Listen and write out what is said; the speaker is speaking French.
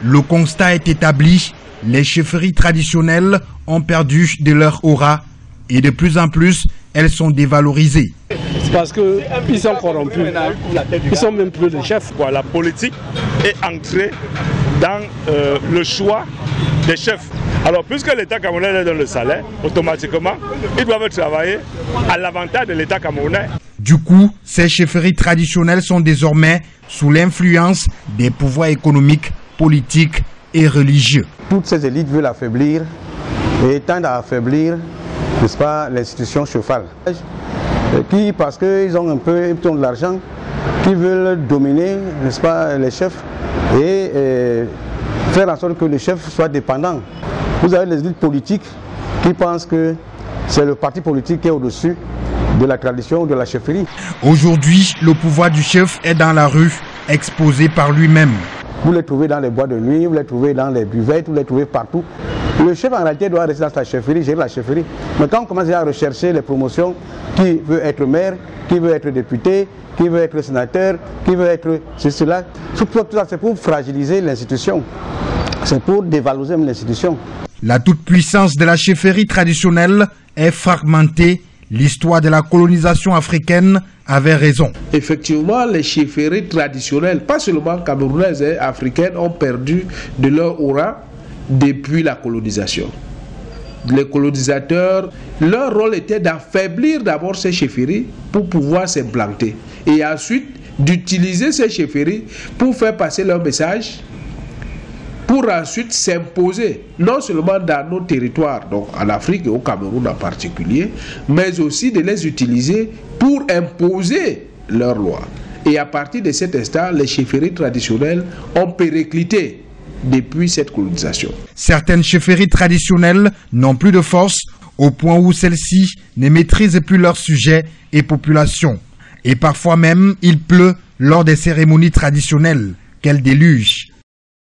le constat est établi, les chefferies traditionnelles ont perdu de leur aura et de plus en plus, elles sont dévalorisées. C'est parce qu'ils sont corrompus, ils sont même plus des chefs. La politique est entrée dans le choix des chefs. Alors, puisque l'État camerounais donne le salaire, automatiquement, ils doivent travailler à l'avantage de l'État camerounais. Du coup, ces chefferies traditionnelles sont désormais sous l'influence des pouvoirs économiques, politiques et religieux. Toutes ces élites veulent affaiblir et tendent à affaiblir, n'est-ce pas, l'institution cheffale. Qui, parce qu'ils ont un peu de l'argent, qui veulent dominer, n'est-ce pas, les chefs et faire en sorte que les chefs soient dépendants. Vous avez les élites politiques qui pensent que c'est le parti politique qui est au-dessus de la tradition de la chefferie. Aujourd'hui, le pouvoir du chef est dans la rue, exposé par lui-même. Vous les trouvez dans les bois de nuit, vous les trouvez dans les buvettes, vous les trouvez partout. Le chef en réalité doit rester dans sa chefferie, gérer la chefferie. Mais quand on commence à rechercher les promotions, qui veut être maire, qui veut être député, qui veut être sénateur, qui veut être cela, tout ça c'est pour fragiliser l'institution. C'est pour dévaloriser l'institution. La toute-puissance de la chefferie traditionnelle est fragmentée. L'histoire de la colonisation africaine avait raison. Effectivement, les chefferies traditionnelles, pas seulement camerounaises et africaines, ont perdu de leur aura depuis la colonisation. Les colonisateurs, leur rôle était d'affaiblir d'abord ces chefferies pour pouvoir s'implanter et ensuite d'utiliser ces chefferies pour faire passer leur message, pour ensuite s'imposer, non seulement dans nos territoires, donc en Afrique et au Cameroun en particulier, mais aussi de les utiliser pour imposer leurs lois. Et à partir de cet instant, les chefferies traditionnelles ont périclité depuis cette colonisation. Certaines chefferies traditionnelles n'ont plus de force au point où celles-ci ne maîtrisent plus leurs sujets et populations. Et parfois même, il pleut lors des cérémonies traditionnelles. Quel déluge!